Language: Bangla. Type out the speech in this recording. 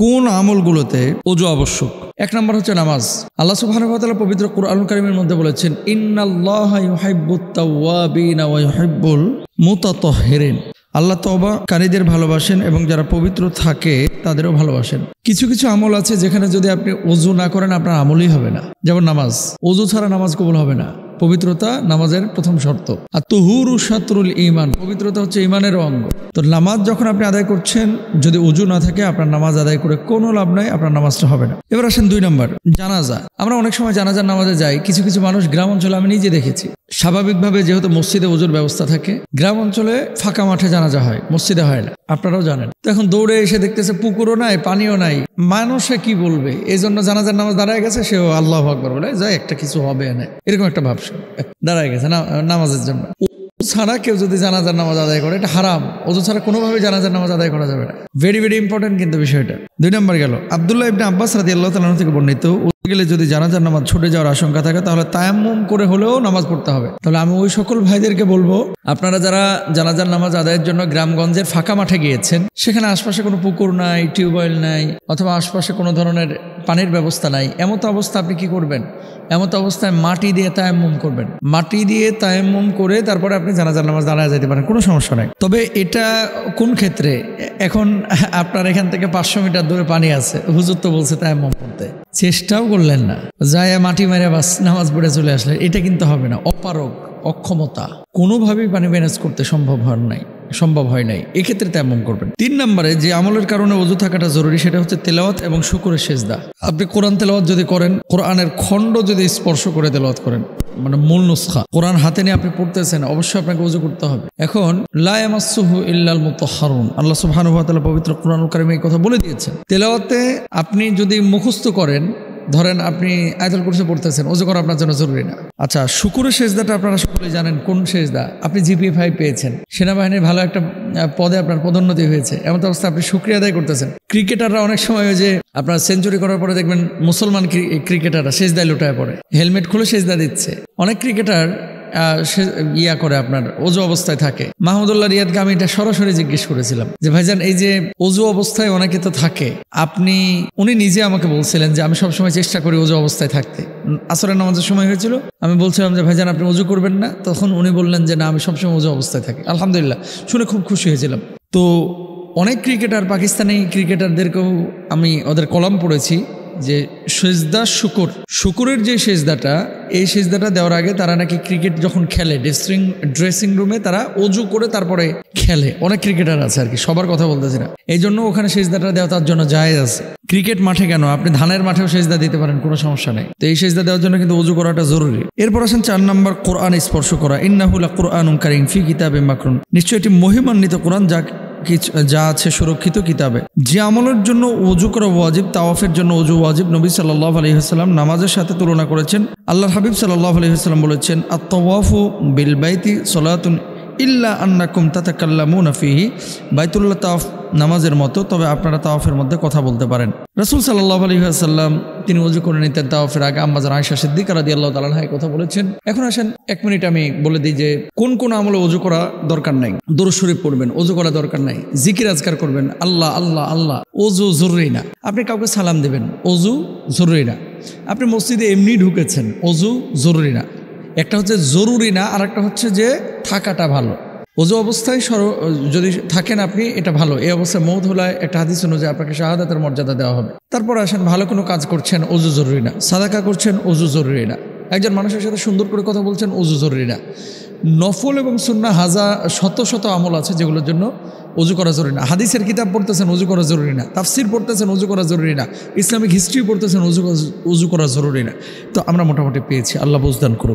কোন আমলগুলোতে ওযু আবশ্যক? এক নম্বর হচ্ছে নামাজ। আল্লাহ সুবহানাহু ওয়া তাআলা পবিত্র কোরআনুল কারীমের মধ্যে বলেছেন, ইন্নাল্লাহা ইউহিব্বুত তাওয়াবিনা ওয়া ইউহিব্বুল মুতাতাহহিরিন। আল্লাহ তওবাকারীদের ভালোবাসেন এবং যারা পবিত্র থাকে তাদেরও ভালোবাসেন। কিছু কিছু আমল আছে যেখানে যদি আপনি ওযু না করেন আপনার আমলই হবে না, যেমন নামাজ। ওযু ছাড়া নামাজ কবুল হবে না। পবিত্রতা নামাজের প্রথম শর্ত। আর তুহুরু শাতরুল ঈমান, পবিত্রতা হচ্ছে ঈমানের অঙ্গ। তো নামাজ যখন আপনি আদায় করছেন, যদি ওযু না থাকে আপনার নামাজ আদায় করে কোনো লাভ নাই, আপনার নামাজটা হবে না। এবার আসেন 2 নম্বর, জানাজা। আমরা অনেক সময় জানাজার নামাজে যাই। কিছু কিছু মানুষ গ্রাম অঞ্চলে আমি নিজে দেখেছি, স্বাভাবিকভাবে যেহেতু মসজিদে ওযুর ব্যবস্থা থাকে, গ্রাম অঞ্চলে ফাঁকা মাঠে জানাজা হয়, মসজিদে হয় না, আপনারাও জানেন। তো এখন দৌড়ে এসে দেখতেছে পুকুরও নাই, পানিও নাই, মানুষে কি বলবে, এই জন্য জানাজার নামাজ দাঁড়ায় গেছে, সেও আল্লাহু আকবার বলে যাই একটা কিছু হবে না, এরকম একটা ভাবছে, দাঁড়ায় গেছে নামাজের জন্য। ছাড়া কেউ যদি জানাজার নামাজ আদায় করে এটা হারাম। ওযু ছাড়া কোনোভাবে জানাজার নামাজ আদায় করা যাবে না। ভেরি ভেরি ইম্পর্টেন্ট কিন্তু বিষয়টা। 2 নম্বর গেল, আব্দুল্লাহ ইবনে আব্বাস রাদিয়াল্লাহু তাআলা থেকে বর্ণিত, গেলে যদি জানাজার নামাজ ছুটে যাওয়ার আশঙ্কা থাকে তাহলে তায়াম্মুম করে হলেও নামাজ পড়তে হবে। তাহলে আমি ওই সকল ভাইদেরকে বলবো, আপনারা যারা জানাজার নামাজ আদায়ের জন্য গ্রামগঞ্জের ফাঁকা মাঠে গিয়েছেন, সেখানে আশপাশে কোনো পুকুর নাই, টিউবওয়েল নাই, অথবা আশপাশে কোনো ধরনের পানির ব্যবস্থা নাই, এমতো অবস্থা আপনি কি করবেন? এমতো অবস্থায় মাটি দিয়ে তায়াম্মুম করবেন। মাটি দিয়ে তায়াম্মুম করে তারপরে আপনি জানাজার নামাজ দাঁড়ায় যেতে পারেন, কোনো সমস্যা নাই। তবে এটা কোন ক্ষেত্রে? এখন আপনার এখান থেকে 500 মিটার দূরে পানি আছে, হুজুর তো বলছে তায়াম্মুম করতে, চেষ্টাও করলেন না, যায় মাটি মেরে বাস নামাজ পড়ে চলে আসলেন, এটা কিন্তু হবে না। অপারগ, অক্ষমতা, কোনোভাবেই পানি ম্যানেজ করতে সম্ভব হয় নাই, এক্ষেত্রে তায়াম্মুম করবেন। 3 নম্বরে যে আমলের কারণে ওযু থাকাটা জরুরি সেটা হচ্ছে তেলাওয়াত এবং শুকরের সেজদা। আপনি কোরআন তেলাওয়াত যদি করেন, কোরআনের খণ্ড যদি স্পর্শ করে তেলাওয়াত করেন, মানে মূল নুসখা কোরআন হাতে নিয়ে আপনি পড়তেছেন, অবশ্যই আপনাকে ওযু করতে হবে। এখন লা ইয়ামাসসুহু ইল্লাল মুতাহহারুন, আল্লাহ সুবহানাহু ওয়া তাআলা পবিত্র কোরআনুল কারীমে এই কথা বলে দিয়েছেন। তেলাওয়াতে আপনি যদি মুখস্থ করেন, ধরেন আপনি আয়াতুল কুরসি পড়তেছেন, ওযু করা আপনার জন্য জরুরি না। আচ্ছা, শুকরের সেজদাটা আপনারা সকলেই জানেন কোন সেজদা। আপনি জিপিএ 5 পেয়েছেন, সেনাবাহিনীর ভালো একটা পদে আপনার পদোন্নতি হয়েছে, এমন অবস্থা আপনি শুকরিয়া আদায় করতেছেন। ক্রিকেটাররা অনেক সময় ওই যে আপনার সেঞ্চুরি করার পরে দেখবেন মুসলমান ক্রিকেটাররা সেজদায় লুটায় পড়ে, হেলমেট খুলে সেজদা দিচ্ছে। অনেক ক্রিকেটার করে আপনার ওযু অবস্থায় থাকে। মাহমুদুল্লাহ রিয়াদকে আমি এটা সরাসরি জিজ্ঞেস করেছিলাম যে ভাইজান, এই যে ওযু অবস্থায় অনেকে তো থাকে, উনি নিজে আমাকে বলছিলেন যে আমি সবসময় চেষ্টা করি ওযু অবস্থায় থাকতে। আসরের নামাজের সময় হয়েছিল, আমি বলছিলাম যে ভাইজান আপনি ওযু করবেন না, তখন উনি বললেন যে না, আমি সবসময় ওযু অবস্থায় থাকি। আলহামদুলিল্লাহ, শুনে খুব খুশি হয়েছিলাম। তো অনেক ক্রিকেটার, পাকিস্তানি ক্রিকেটারদেরকেও আমি ওদের কলাম পড়েছি যে সেজদা শুকরের যে সেজদাটা, এই সেজদাটা দেওয়ার আগে তারা নাকি ক্রিকেট যখন খেলে ড্রেসিং রুমে তারা ওযু করে তারপরে খেলে। অনেক ক্রিকেটার আছে আর কি, সবার কথা বলতেছি না, এই জন্য ওখানে সেজদাটা দেওয়া তার জন্য জায়েজ আছে। ক্রিকেট মাঠে কেন, আপনি ধানের মাঠেও সেজদা দিতে পারেন, কোনো সমস্যা নেই। তো এই সেজদা দেওয়ার জন্য কিন্তু ওযু করাটা জরুরি। এরপর আসেন 4 নম্বর, কোরআন স্পর্শ করা। ইন্নাহু লাকুরআনুন কারীম ফি কিতাবিম মাকনুন, নিশ্চয়ই এটি মহিমান্বিত কোরআন যা আছে সুরক্ষিত কিতাবে। যে আমলের জন্য ওযু করা ওয়াজিব, তাওয়াফের জন্য ওযু ওয়াজিব। নবী সাল্লাল্লাহু আলাইহি ওয়াসাল্লাম নামাজের সাথে তুলনা করেছেন। আল্লাহর হাবিব সাল্লাল্লাহু আলাইহি ওয়াসাল্লাম বলেছেন, আত-তাওয়াফু বিল বাইতি সালাতুন ইল্লা আন্নাকুম তাতাকাল্লামুনা ফিহি, বাইতুল্লাহ তাওয়াফ নামাজের মতো, তবে আপনারা তাওয়াফের মধ্যে কথা বলতে পারেন। রাসূল সাল্লাল্লাহু আলাইহি ওয়াসাল্লাম তিনি ওযু করে নিতেন তাওয়াফের আগে। আম্মা জান আয়েশা সিদ্দিকা রাদিয়াল্লাহু তাআলা আনহা কথা বলেছেন। এখন আসেন 1 মিনিট আমি বলে দিই যে কোন কোন আমলে ওযু করা দরকার নাই। দরুদ শরীফ পড়বেন, ওযু করা দরকার নাই। জিকির আজকার করবেন, আল্লাহ আল্লাহ আল্লাহ, ওযু জরুরি না। আপনি কাউকে সালাম দেবেন, ওযু জরুরি না। আপনি মসজিদে এমনি ঢুকেছেন, ওযু জরুরি না। একটা হচ্ছে জরুরি না, আর একটা হচ্ছে যে থাকাটা ভালো। ওযু অবস্থায় যদি থাকেন আপনি, এটা ভালো। এই অবস্থায় মওত হলে একটা হাদিস অনুযায়ী আপনাকে শাহাদাতের মর্যাদা দেওয়া হবে। তারপর আসেন, ভালো কোনো কাজ করছেন, ওযু জরুরি না। সাদাকা করছেন, ওযু জরুরি না। একজন মানুষের সাথে সুন্দর করে কথা বলছেন, ওযু জরুরি না। নফল এবং সুন্নাহ শত শত আমল আছে যেগুলোর জন্য ওযু করা জরুরি না। হাদিসের কিতাব পড়তেছেন, ওযু করা জরুরি না। তাফসির পড়তেছেন, ওযু করা জরুরি না। ইসলামিক হিস্ট্রি পড়তেছেন, ওযু করা জরুরি না। তো আমরা মোটামুটি পেয়েছি, আল্লাহ বুঝদান করুক।